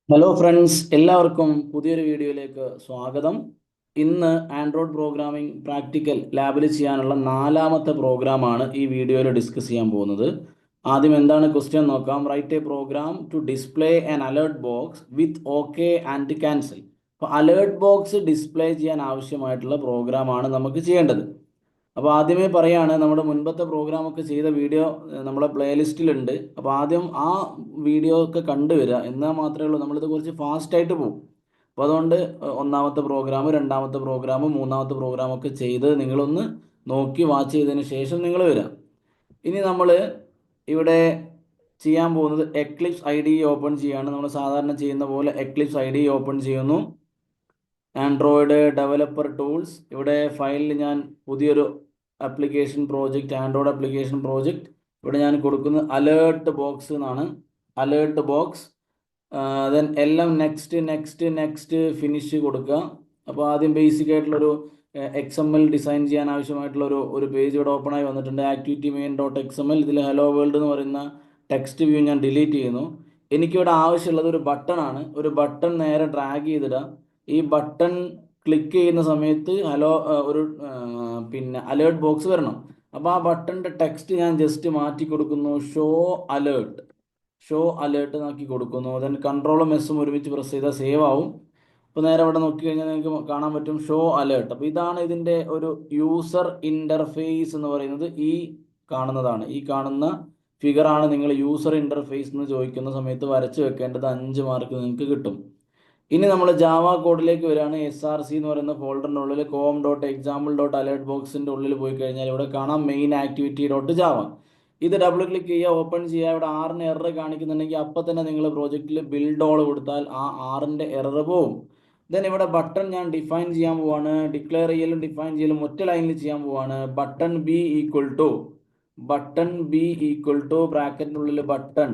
Hello friends, എല്ലാവർക്കും പുതിയൊരു വീഡിയോയിലേക്ക് സ്വാഗതം. ഇന്ന് ആൻഡ്രോയിഡ് പ്രോഗ്രാമിംഗ് പ്രാക്ടിക്കൽ ലാബിൽ ചെയ്യാനുള്ള നാലാമത്തെ പ്രോഗ്രാമാണ് ഈ വീഡിയോയിൽ ഡിസ്കസ് ചെയ്യാൻ പോകുന്നത്. ആദ്യം എന്താണ് ക്വസ്റ്റ്യൻ നോക്കാം. Write a program to display an alert box with okay and cancel. അപ്പോൾ അലേർട്ട് ബോക്സ് ഡിസ്പ്ലേ ചെയ്യാൻ ആവശ്യമായിട്ടുള്ള പ്രോഗ്രാമാണ് നമുക്ക് ചെയ്യേണ്ടത്. അപ്പോൾ ആദ്യമേ പറയാണ്, നമ്മുടെ മുൻപത്തെ പ്രോഗ്രാമൊക്കെ ചെയ്ത വീഡിയോ നമ്മുടെ പ്ലേലിസ്റ്റിലുണ്ട്. അപ്പോൾ ആദ്യം ആ വീഡിയോ ഒക്കെ കണ്ടുവരിക, എന്നാൽ മാത്രമേ ഉള്ളൂ നമ്മളിത് കുറച്ച് ഫാസ്റ്റായിട്ട് പോകും. അപ്പോൾ അതുകൊണ്ട് ഒന്നാമത്തെ പ്രോഗ്രാം, രണ്ടാമത്തെ പ്രോഗ്രാം, മൂന്നാമത്തെ പ്രോഗ്രാം ഒക്കെ ചെയ്ത് നിങ്ങളൊന്ന് നോക്കി വാച്ച് ചെയ്തതിന് ശേഷം നിങ്ങൾ വരിക. ഇനി നമ്മൾ ഇവിടെ ചെയ്യാൻ പോകുന്നത് എക്ലിപ്സ് ഐ ഡി ഓപ്പൺ ചെയ്യാണ്. നമ്മൾ സാധാരണ ചെയ്യുന്ന പോലെ എക്ലിപ്സ് ഐ ഡി ഓപ്പൺ ചെയ്യുന്നു. ആൻഡ്രോയിഡ് ഡെവലപ്പർ ടൂൾസ്, ഇവിടെ ഫയലിൽ ഞാൻ പുതിയൊരു application project, Android application project ഇവിടെ ഞാൻ കൊടുക്കുന്നത് അലേർട്ട് ബോക്സ് എന്നാണ്. അലേർട്ട് ബോക്സ്, ദെൻ എല്ലാം നെക്സ്റ്റ് നെക്സ്റ്റ് നെക്സ്റ്റ് ഫിനിഷ് കൊടുക്കുക. അപ്പോൾ ആദ്യം ബേസിക് ആയിട്ടുള്ളൊരു XML ഡിസൈൻ ചെയ്യാൻ ആവശ്യമായിട്ടുള്ള ഒരു പേജ് ഇവിടെ ഓപ്പൺ ആയി വന്നിട്ടുണ്ട്. Activity main dot XML. ഇതിൽ ഹലോ വേൾഡ് എന്ന് പറയുന്ന ടെക്സ്റ്റ് വ്യൂ ഞാൻ ഡിലീറ്റ് ചെയ്യുന്നു. എനിക്കിവിടെ ആവശ്യമുള്ളത് ഒരു ബട്ടൺ ആണ്. ഒരു ബട്ടൺ നേരെ ഡ്രാഗ് ചെയ്തിടുക. ഈ ബട്ടൺ ക്ലിക്ക് ചെയ്യുന്ന സമയത്ത് ഒരു പിന്നെ അലേർട്ട് ബോക്സ് വരണം. അപ്പോൾ ആ ബട്ടണിൻ്റെ ടെക്സ്റ്റ് ഞാൻ ജസ്റ്റ് മാറ്റി കൊടുക്കുന്നു. ഷോ അലേർട്ട് എന്നാക്കി കൊടുക്കുന്നു. ദെൻ കൺട്രോളും എസും ഒരുമിച്ച് പ്രസ് ചെയ്താൽ സേവ് ആവും. അപ്പോൾ നേരെ ഇവിടെ നോക്കി കഴിഞ്ഞാൽ നിങ്ങൾക്ക് കാണാൻ പറ്റും ഷോ അലേർട്ട്. അപ്പോൾ ഇതാണ് ഇതിൻ്റെ ഒരു യൂസർ ഇൻ്റർഫേസ് എന്ന് പറയുന്നത്. ഈ കാണുന്ന ഫിഗറാണ് നിങ്ങൾ യൂസർ ഇൻ്റർഫേസ് എന്ന് ചോദിക്കുന്ന സമയത്ത് വരച്ച് വെക്കേണ്ടത്. 5 മാർക്ക് നിങ്ങൾക്ക് കിട്ടും. ഇനി നമ്മൾ ജാവ കോഡിലേക്ക് വരികയാണ്. SRC എന്ന് പറയുന്ന ഫോൾഡറിൻ്റെ ഉള്ളിൽ com.example.alert ബോക്സിൻ്റെ ഉള്ളിൽ പോയി കഴിഞ്ഞാൽ ഇവിടെ കാണാം മെയിൻ ആക്ടിവിറ്റി ഡോട്ട് ജാവ. ഇത് ഡബിൾ ക്ലിക്ക് ചെയ്യുക, ഓപ്പൺ ചെയ്യുക. ഇവിടെ 6 എറർ കാണിക്കുന്നുണ്ടെങ്കിൽ അപ്പം തന്നെ നിങ്ങൾ പ്രോജക്റ്റിൽ ബിൽഡ് ഓൾ കൊടുത്താൽ ആ 6 എറർ പോവും. ദെൻ ഇവിടെ ബട്ടൺ ഞാൻ ഡിഫൈൻ ചെയ്യാൻ പോവാണ്. ഡിക്ലെയർ ചെയ്യലും ഡിഫൈൻ ചെയ്യലും ഒറ്റ ലൈനിൽ ചെയ്യാൻ പോവാണ്. ബട്ടൺ ബി ഈക്വൽ ടു ബ്രാക്കറ്റിനുള്ളിൽ button,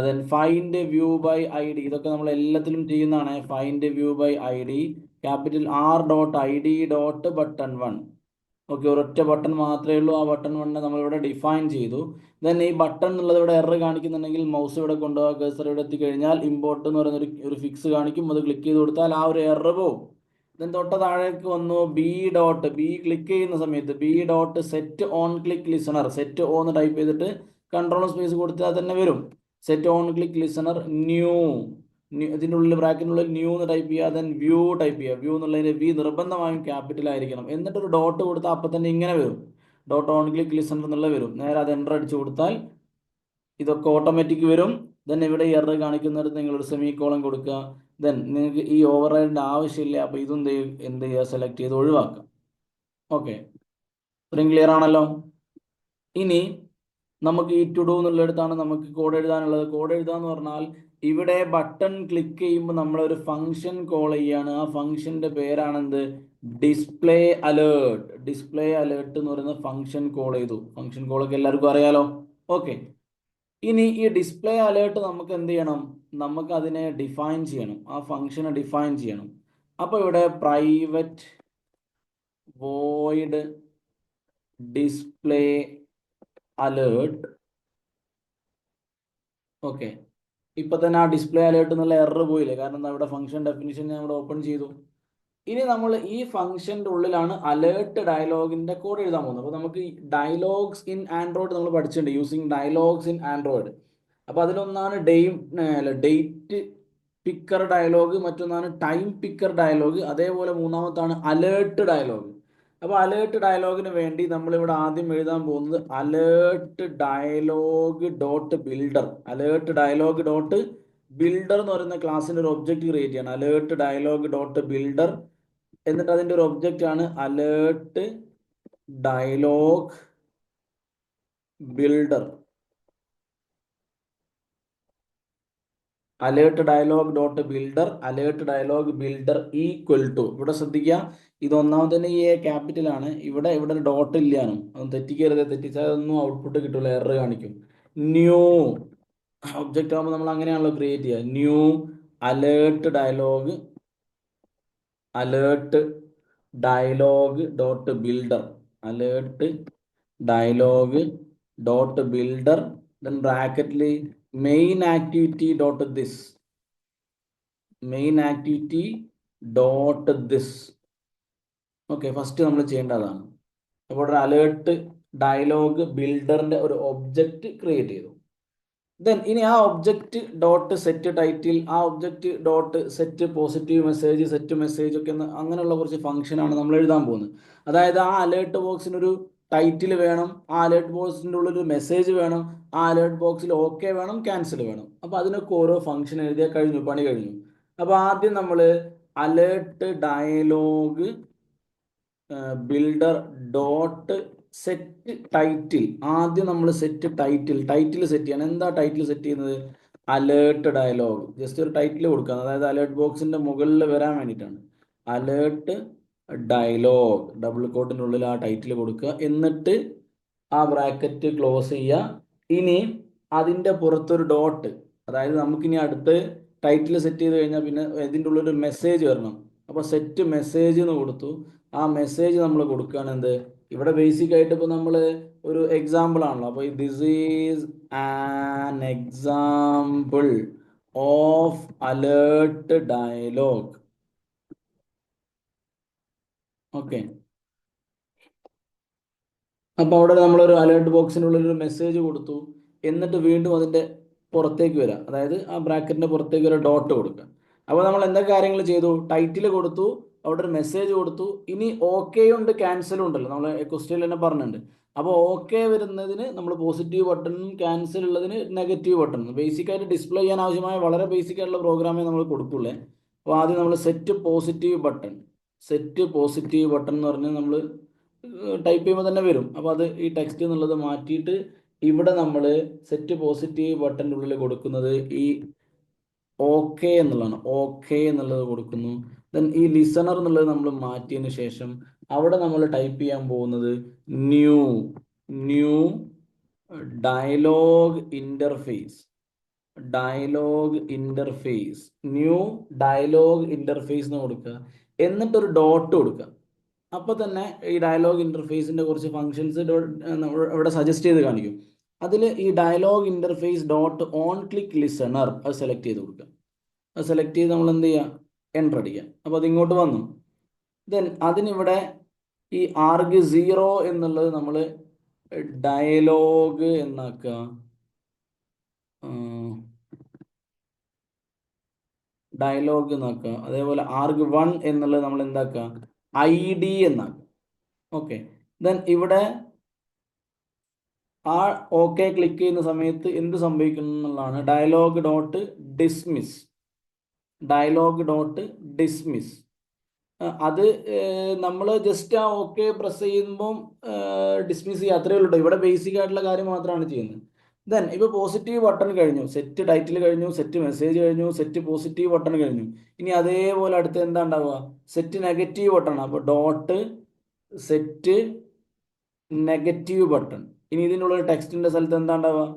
then find view by ID. ഇതൊക്കെ നമ്മൾ എല്ലാത്തിലും ചെയ്യുന്നതാണ്. Find view by ID, capital R.ID.button1. Okay, ഒരൊറ്റ ബട്ടൺ മാത്രമേ ഉള്ളൂ. ആ ബട്ടൺ 1 നമ്മളിവിടെ ഡിഫൈൻ ചെയ്തു. ദെൻ ഈ ബട്ടൺ എന്നുള്ളത് ഇവിടെ എറർ കാണിക്കുന്നുണ്ടെങ്കിൽ മൗസ് ഇവിടെ കൊണ്ടുപോകുക. കഴ്സർ ഇവിടെ എത്തിക്കഴിഞ്ഞാൽ ഇമ്പോർട്ട് എന്ന് പറയുന്ന ഒരു ഫിക്സ് കാണിക്കും. അത് ക്ലിക്ക് ചെയ്ത് കൊടുത്താൽ ആ ഒരു എറർ പോകും. ദെൻ തൊട്ട താഴേക്ക് വന്നു ബി ക്ലിക്ക് ചെയ്യുന്ന സമയത്ത് set on click listener, set on എന്ന് ടൈപ്പ് ചെയ്തിട്ട് കൺട്രോൾ സ്പേസ് കൊടുത്താൽ തന്നെ വരും. Set on click listener new, ഇതിൻ്റെ ഉള്ളിൽ ബ്രാക്കറ്റിനുള്ളിൽ ന്യൂ എന്ന് ടൈപ്പ് ചെയ്യുക. ദെൻ വ്യൂ ടൈപ്പ് ചെയ്യുക. വ്യൂ എന്നുള്ളതിൻ്റെ വി നിർബന്ധമായും ക്യാപിറ്റൽ ആയിരിക്കണം. എന്നിട്ടൊരു ഡോട്ട് കൊടുത്താൽ അപ്പം തന്നെ ഇങ്ങനെ വരും. ഡോട്ട് ഓൺ ക്ലിക്ക് ലിസണർ എന്നുള്ള വരും. നേരെ അത് എൻ്റർ അടിച്ചു കൊടുത്താൽ ഇതൊക്കെ ഓട്ടോമാറ്റിക് വരും. ദെൻ ഇവിടെ എറർ കാണിക്കുന്നിടത്ത് നിങ്ങളൊരു സെമി-കോളൻ കൊടുക്കുക. ദെൻ നിങ്ങൾക്ക് ഈ ഓവർ റൈഡിൻ്റെ ആവശ്യമില്ല. അപ്പോൾ ഇതും എന്ത് ചെയ്യുക, സെലക്ട് ചെയ്ത് ഒഴിവാക്കാം. ഓക്കെ, ഇത്രയും ക്ലിയർ ആണല്ലോ. ഇനി നമുക്ക് ഈ ടു ഡു എന്നുള്ളിടത്താണ് നമുക്ക് കോഡ് എഴുതാനുള്ളത്. കോഡ് എഴുതാന്ന് പറഞ്ഞാൽ ഇവിടെ ബട്ടൺ ക്ലിക്ക് ചെയ്യുമ്പോൾ നമ്മളൊരു ഫംഗ്ഷൻ കോൾ ചെയ്യാണ്. ആ ഫംഗ്ഷൻ്റെ പേരാണെന്ത്, ഡിസ്പ്ലേ അലേർട്ട് എന്ന് പറയുന്ന ഫംഗ്ഷൻ കോൾ ചെയ്തു. ഫംഗ്ഷൻ കോളൊക്കെ എല്ലാവർക്കും അറിയാലോ. ഓക്കെ, ഇനി ഈ ഡിസ്പ്ലേ അലേർട്ട് നമുക്ക് എന്ത് ചെയ്യണം, നമുക്ക് അതിനെ ഡിഫൈൻ ചെയ്യണം. ആ ഫംഗ്ഷനെ ഡിഫൈൻ ചെയ്യണം. അപ്പോൾ ഇവിടെ private void display alert. Okay, ഇപ്പൊ തന്നെ ആ ഡിസ്പ്ലേ അലേർട്ട് എന്നുള്ള എറർ പോയില്ലേ, കാരണം അവിടെ ഫംഗ്ഷൻ ഡെഫിനിഷൻ ഞാൻ ഇവിടെ ഓപ്പൺ ചെയ്തു. ഇനി നമ്മൾ ഈ ഫംഗ്ഷൻ്റെ ഉള്ളിലാണ് അലേർട്ട് ഡയലോഗിന്റെ കോഡ് എഴുതാൻ പോകുന്നത്. അപ്പോൾ നമുക്ക് ഡയലോഗ്സ് ഇൻ ആൻഡ്രോയിഡ് നമ്മൾ പഠിച്ചിട്ടുണ്ട്, യൂസിങ് ഡയലോഗ്സ് ഇൻ ആൻഡ്രോയിഡ്. അപ്പോൾ അതിലൊന്നാണ് ഡേറ്റ് പിക്കർ ഡയലോഗ്, മറ്റൊന്നാണ് ടൈം പിക്കർ ഡയലോഗ്, അതേപോലെ മൂന്നാമത്താണ് അലേർട്ട് ഡയലോഗ്. അപ്പോൾ അലേർട്ട് ഡയലോഗിന് വേണ്ടി നമ്മളിവിടെ ആദ്യം എഴുതാൻ പോകുന്നത് അലേർട്ട് ഡയലോഗ് ഡോട്ട് ബിൽഡർ എന്ന് പറയുന്ന ക്ലാസ്സിൻ്റെ ഒരു ഒബ്ജക്റ്റ് ക്രിയേറ്റ് ചെയ്യണം. Alert dialog dot builder. എന്നിട്ട് അതിൻ്റെ ഒരു ഒബ്ജക്റ്റ് ആണ് alert dialog builder. Alert dialog builder equal to, ഇവിടെ ശ്രദ്ധിക്കുക, ഇത് ഒന്നാമത്തെ ഈ ക്യാപിറ്റൽ ആണ്. ഇവിടെ ഒരു ഡോട്ട് ഇല്ലാനും, അതൊന്നും തെറ്റിക്കരുത്. തെറ്റിച്ചാൽ അതൊന്നും ഔട്ട്പുട്ട് കിട്ടില്ല, എറർ കാണിക്കും. ന്യൂ ഒബ്ജക്റ്റ് ആകുമ്പോൾ നമ്മൾ അങ്ങനെയാണല്ലോ ക്രിയേറ്റ് ചെയ്യുക. New alert dialog dot builder. Then ബ്രാക്കറ്റിൽ main activity dot this. Main activity dot this. Okay, first നമ്മൾ ചെയ്യേണ്ടതാണ്. അപ്പോൾ ഒരു അലേർട്ട് ഡയലോഗ് ബിൽഡറിന്റെ ഒരു ഒബ്ജക്റ്റ് ക്രിയേറ്റ് ചെയ്തു. ദെൻ ഇനി ആ ഒബ്ജക്റ്റ് ഡോട്ട് സെറ്റ് ടൈറ്റിൽ, ആ object dot set positive message, set message ഒക്കെ അങ്ങനെയുള്ള കുറച്ച് ഫംഗ്ഷനാണ് നമ്മൾ എഴുതാൻ പോകുന്നത്. അതായത് ആ അലേർട്ട് ബോക്സിനൊരു ടൈറ്റിൽ വേണം, ആ അലേർട്ട് ബോക്സിൻ്റെ ഉള്ളിൽ ഒരു മെസ്സേജ് വേണം, ആ അലേർട്ട് ബോക്സിൽ ഓക്കെ വേണം, ക്യാൻസൽ വേണം. അപ്പോൾ അതിനൊക്കെ ഓരോ ഫംഗ്ഷൻ എഴുതിയാൽ കഴിഞ്ഞു, പണി കഴിഞ്ഞു. അപ്പോൾ ആദ്യം നമ്മൾ alert dialog builder dot set title, ആദ്യം നമ്മൾ സെറ്റ് ടൈറ്റിൽ സെറ്റ് ചെയ്യണം. എന്താ ടൈറ്റിൽ സെറ്റ് ചെയ്യുന്നത്? Alert dialog. ജസ്റ്റ് ഒരു ടൈറ്റിൽ കൊടുക്കുക, അതായത് അലേർട്ട് ബോക്സിന്റെ മുകളിൽ വരാൻ വേണ്ടിയിട്ടാണ്. അലേർട്ട് ഡയലോഗ് ഡബിൾ കോട്ടിൻ്റെ ഉള്ളിൽ ആ ടൈറ്റിൽ കൊടുക്കുക, എന്നിട്ട് ആ ബ്രാക്കറ്റ് ക്ലോസ് ചെയ്യുക. ഇനി അതിൻ്റെ പുറത്തൊരു ഡോട്ട്, അതായത് നമുക്കിനി അടുത്ത് ടൈറ്റിൽ സെറ്റ് ചെയ്ത് കഴിഞ്ഞാൽ പിന്നെ ഇതിൻ്റെ ഉള്ളിൽ ഒരു മെസ്സേജ് വരണം. അപ്പോൾ സെറ്റ് മെസ്സേജ് എന്ന് കൊടുത്തു. ആ മെസ്സേജ് നമ്മൾ കൊടുക്കുകയാണ് എന്ത്? ഇവിടെ ബേസിക് ആയിട്ട് ഇപ്പോൾ നമ്മൾ ഒരു എക്സാമ്പിൾ ആണല്ലോ, അപ്പോൾ this is an example of alert dialog. Okay, അപ്പോൾ അവിടെ നമ്മളൊരു അലേർട്ട് ബോക്സിനുള്ളിൽ ഒരു മെസ്സേജ് കൊടുത്തു, എന്നിട്ട് വീണ്ടും അതിൻ്റെ പുറത്തേക്ക് വരാം, അതായത് ആ ബ്രാക്കറ്റിൻ്റെ പുറത്തേക്ക് ഒരു ഡോട്ട് കൊടുക്കുക. അപ്പോൾ നമ്മൾ എന്തൊക്കെ കാര്യങ്ങൾ ചെയ്തു? ടൈറ്റിൽ കൊടുത്തു, അവിടെ ഒരു മെസ്സേജ് കൊടുത്തു. ഇനി ഓക്കെ ഉണ്ട്, ക്യാൻസലും ഉണ്ടല്ലോ, നമ്മൾ ക്വസ്റ്റ്യനിൽ തന്നെ പറഞ്ഞിട്ടുണ്ട്. അപ്പോൾ ഓക്കെ വരുന്നതിന് നമ്മൾ പോസിറ്റീവ് ബട്ടണും ക്യാൻസൽ ഉള്ളതിന് നെഗറ്റീവ് ബട്ടണും. ബേസിക്കായിട്ട് ഡിസ്പ്ലേ ചെയ്യാൻ ആവശ്യമായ വളരെ ബേസിക് ആയിട്ടുള്ള പ്രോഗ്രാമേ നമ്മൾ കൊടുക്കുള്ളേ. അപ്പോൾ ആദ്യം നമ്മൾ സെറ്റ് പോസിറ്റീവ് ബട്ടൺ എന്ന് പറഞ്ഞാൽ നമ്മൾ ടൈപ്പ് ചെയ്യുമ്പോൾ തന്നെ വരും. അപ്പോൾ അത് ഈ ടെക്സ്റ്റ് എന്നുള്ളത് മാറ്റിയിട്ട് ഇവിടെ നമ്മൾ സെറ്റ് പോസിറ്റീവ് ബട്ടൻ്റെ ഉള്ളിൽ കൊടുക്കുന്നത് ഈ ഓക്കെ എന്നുള്ളതാണ്. ഓക്കെ എന്നുള്ളത് കൊടുക്കുന്നു. ദെൻ ഈ ലിസണർ എന്നുള്ളത് നമ്മൾ മാറ്റിയതിന് ശേഷം അവിടെ നമ്മൾ ടൈപ്പ് ചെയ്യാൻ പോകുന്നത് new new dialog interface new dialog interface എന്ന് കൊടുക്കുക, എന്നിട്ടൊരു ഡോട്ട് കൊടുക്കുക. അപ്പോൾ തന്നെ ഈ ഡയലോഗ് ഇൻ്റർഫേസിൻ്റെ കുറച്ച് ഫങ്ഷൻസ് ഇവിടെ സജസ്റ്റ് ചെയ്ത് കാണിക്കും. അതിൽ ഈ dialog interface dot on click listener അത് സെലക്ട് ചെയ്ത് കൊടുക്കുക. അത് സെലക്ട് ചെയ്ത് നമ്മൾ എന്ത് ചെയ്യുക? എൻ്റർ അടിക്കുക. അപ്പോൾ അത് ഇങ്ങോട്ട് വന്നു. ദെൻ അതിനിവിടെ ഈ ആർഗ് 0 എന്നുള്ളത് നമ്മൾ ഡയലോഗ് എന്നാക്കുക. ഡയലോഗ് എന്നാക്കുക. അതേപോലെ ആർഗ് 1 എന്നുള്ളത് നമ്മൾ എന്താക്കുക? ID എന്നാക്കുക. ഓക്കെ, ദെൻ ഇവിടെ ആ ഓക്കെ ക്ലിക്ക് ചെയ്യുന്ന സമയത്ത് എന്ത് സംഭവിക്കുന്നു എന്നുള്ളതാണ് ഡയലോഗ് ഡോട്ട് ഡിസ്മിസ്. അത് നമ്മൾ ജസ്റ്റ് ആ ഓക്കെ പ്രസ് ചെയ്യുമ്പം ഡിസ്മിസ് ചെയ്യുക, അത്രയേ ഉള്ളൂ. ഇവിടെ ബേസിക് ആയിട്ടുള്ള കാര്യം മാത്രമാണ് ചെയ്യുന്നത്. ദെൻ ഇപ്പോൾ പോസിറ്റീവ് ബട്ടൺ കഴിഞ്ഞു, സെറ്റ് ടൈറ്റിൽ കഴിഞ്ഞു, സെറ്റ് മെസ്സേജ് കഴിഞ്ഞു, സെറ്റ് പോസിറ്റീവ് ബട്ടൺ കഴിഞ്ഞു. ഇനി അതേപോലെ അടുത്ത് എന്താ ഉണ്ടാവുക? Set negative button. അപ്പോൾ ഡോട്ട് സെറ്റ് നെഗറ്റീവ് ബട്ടൺ. ഇനി ഇതിനുള്ള ടെക്സ്റ്റിന്റെ സ്ഥലത്ത് എന്താ ഉണ്ടാവുക?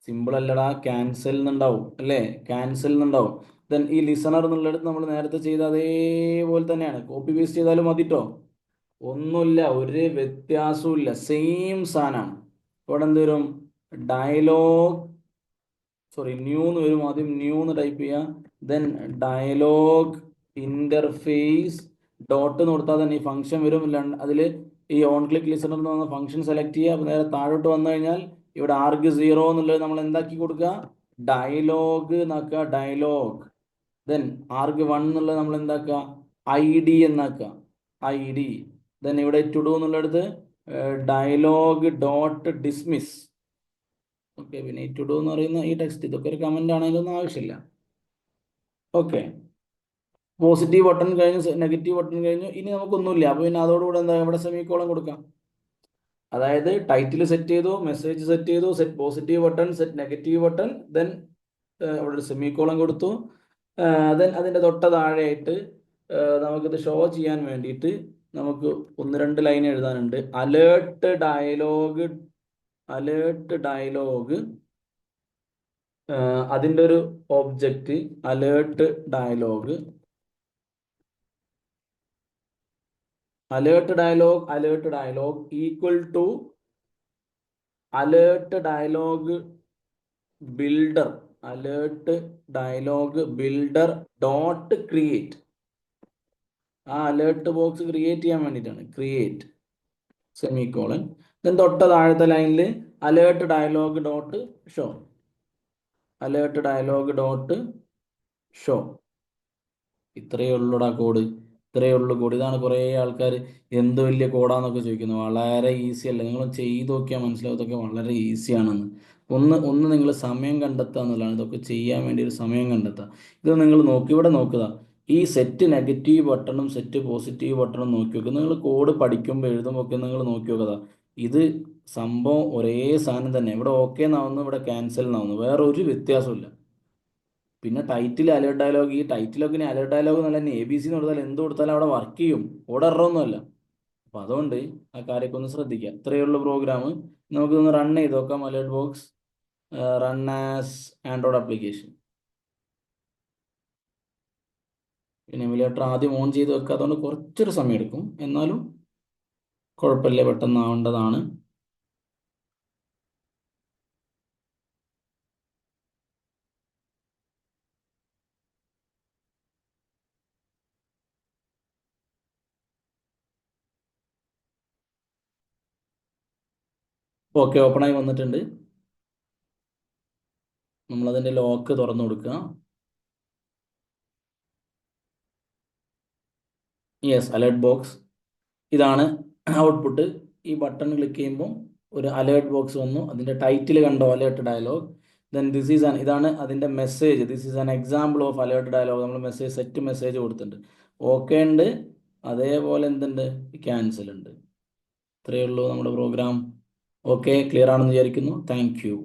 സിമ്പിൾ അല്ലടാ, ക്യാൻസൽ എന്നുണ്ടാവും അല്ലേ? ക്യാൻസൽ എന്നുണ്ടാവും. ദെൻ ഈ ലിസണർ എന്നുള്ളിടത്ത് നമ്മൾ നേരത്തെ ചെയ്ത അതേപോലെ തന്നെയാണ്. കോപ്പി പേസ്റ്റ് ചെയ്താലും മതിട്ടോ, ഒന്നുമില്ല, ഒരു വ്യത്യാസവും ഇല്ല, സെയിം സാധനമാണ്. ഇവിടെ എന്ത് വരും? ന്യൂ എന്ന് വരും. ആദ്യം ന്യൂ എന്ന് ടൈപ്പ് ചെയ്യുക. ദെൻ ഡയലോഗ് ഇന്റർഫേസ് ഡോട്ട് എന്ന് കൊടുത്താൽ തന്നെ ഈ ഫംഗ്ഷൻ വരും. അതിൽ ഈ ഓൺ ക്ലിക്ക് ലിസണർ എന്ന് പറഞ്ഞ ഫംഗ്ഷൻ സെലക്ട് ചെയ്യുക. അപ്പോൾ നേരെ താഴോട്ട് വന്നു കഴിഞ്ഞാൽ ഇവിടെ ആർഗ് 0 എന്നുള്ളത് നമ്മൾ എന്താക്കി കൊടുക്കുക? ഡയലോഗ് എന്നാക്കുക, ഡയലോഗ്. ദെൻ ആർഗ് 1 എന്നുള്ളത് നമ്മൾ എന്താക്കുക? ID എന്നാക്കുക, ID. ദെൻ ഇവിടെ ടു ഡു എന്നുള്ളടത്ത് ഡയലോഗ് ഡോട്ട് ഡിസ്മിസ്. ഓക്കെ, പിന്നെ ടു ഡു എന്ന് പറയുന്ന ഈ ടെക്സ്റ്റ് ഇതൊക്കെ ഒരു കമന്റ് ആണെങ്കിലൊന്നും ആവശ്യമില്ല. ഓക്കെ, പോസിറ്റീവ് ബട്ടൺ കഴിഞ്ഞു, നെഗറ്റീവ് ബട്ടൺ കഴിഞ്ഞു. ഇനി നമുക്കൊന്നുമില്ല. അപ്പോൾ പിന്നെ അതോടുകൂടെ എന്താ ഇവിടെ സെമിക്കോളൻ കൊടുക്കാം. അതായത് ടൈറ്റിൽ സെറ്റ് ചെയ്തു, മെസ്സേജ് സെറ്റ് ചെയ്തു, set positive button, set negative button, then അവിടെ ഒരു സെമിക്കോളൻ കൊടുത്തു. ദെൻ അതിൻ്റെ തൊട്ട താഴെയായിട്ട് നമുക്കിത് ഷോ ചെയ്യാൻ വേണ്ടിയിട്ട് നമുക്ക് 1-2 ലൈൻ എഴുതാനുണ്ട്. അലേർട്ട് ഡയലോഗ് അതിൻ്റെ ഒരു object alert dialog equal to alert dialog builder alert dialog builder dot create. ആ അലേർട്ട് ബോക്സ് ക്രിയേറ്റ് ചെയ്യാൻ വേണ്ടിയിട്ടാണ് ക്രിയേറ്റ് സെമിക്കോളൻ. ദെൻ തൊട്ട താഴത്തെ ലൈനിൽ alert dialog dot show, alert dialog dot show. ഇത്രയേ ഉള്ളൂടാ കോഡ്, ഇത്രയേ ഉള്ളൂ കോഡ്. ഇതാണ് കുറേ ആൾക്കാർ എന്ത് വലിയ കോഡാന്നൊക്കെ ചോദിക്കുന്നത്. വളരെ ഈസി അല്ലേ, നിങ്ങൾ ചെയ്ത് നോക്കിയാൽ മനസ്സിലാവും ഇതൊക്കെ വളരെ ഈസിയാണെന്ന്. ഒന്ന് ഒന്ന് നിങ്ങൾ സമയം കണ്ടെത്തുക എന്നുള്ളതാണ്. ഇതൊക്കെ ചെയ്യാൻ വേണ്ടി ഒരു സമയം കണ്ടെത്തുക. ഇത് നിങ്ങൾ നോക്കി, ഇവിടെ നോക്കുക, ഈ സെറ്റ് നെഗറ്റീവ് ബട്ടണും സെറ്റ് പോസിറ്റീവ് ബട്ടണും നോക്കി നോക്കുക. നിങ്ങൾ കോഡ് പഠിക്കുമ്പോൾ എഴുതുമ്പോൾ ഒക്കെ നിങ്ങൾ നോക്കി നോക്കുക. ഇത് സംഭവം ഒരേ സാധനം തന്നെ. ഇവിടെ ഓക്കെ എന്നാവുന്നു, ഇവിടെ ക്യാൻസൽ എന്നാവുന്നു, വേറെ ഒരു വ്യത്യാസമില്ല. പിന്നെ ടൈറ്റിൽ അലേർട്ട് ഡയലോഗ്, ഈ ടൈറ്റിലൊക്കെ ഇനി അലേർട്ട് ഡയലോഗ് എന്നല്ല, ഇനി ABC എന്ന് കൊടുത്താൽ എന്ത് കൊടുത്താലും അവിടെ വർക്ക് ചെയ്യും, ഓടെ എററൊന്നുമല്ല. അപ്പം അതുകൊണ്ട് ആ കാര്യമൊക്കെ ഒന്ന് ശ്രദ്ധിക്കുക. ഇത്രയേ ഉള്ളൂ പ്രോഗ്രാം. നമുക്കിതൊന്ന് റൺ ചെയ്ത് നോക്കാം. Alert box run as Android application. പിന്നെ എമുലേറ്റർ ആദ്യം ഓൺ ചെയ്ത് വെക്കുക, അതുകൊണ്ട് കുറച്ചൊരു സമയം എടുക്കും, എന്നാലും കുഴപ്പമില്ല, പെട്ടെന്നാവേണ്ടതാണ്. ഓക്കെ, ഓപ്പണായി വന്നിട്ടുണ്ട്. നമ്മളതിൻ്റെ ലോക്ക് തുറന്നു കൊടുക്കുക. യെസ്, അലേർട്ട് ബോക്സ് ഇതാണ് ഔട്ട്പുട്ട്. ഈ ബട്ടൺ ക്ലിക്ക് ചെയ്യുമ്പോൾ ഒരു അലേർട്ട് ബോക്സ് വന്നു. അതിൻ്റെ ടൈറ്റിൽ കണ്ടോ, alert dialog. Then this is an, ഇതാണ് അതിൻ്റെ message. This is an example of alert dialog. നമ്മൾ മെസ്സേജ് സെറ്റ് മെസ്സേജ് കൊടുത്തിട്ടുണ്ട്. ഓക്കെ ഉണ്ട്, അതേപോലെ എന്തുണ്ട്, ക്യാൻസൽ ഉണ്ട്. ഇത്രയേ ഉള്ളൂ നമ്മുടെ പ്രോഗ്രാം. ഓക്കെ, ക്ലിയർ ആണെന്ന് വിചാരിക്കുന്നു. Thank you.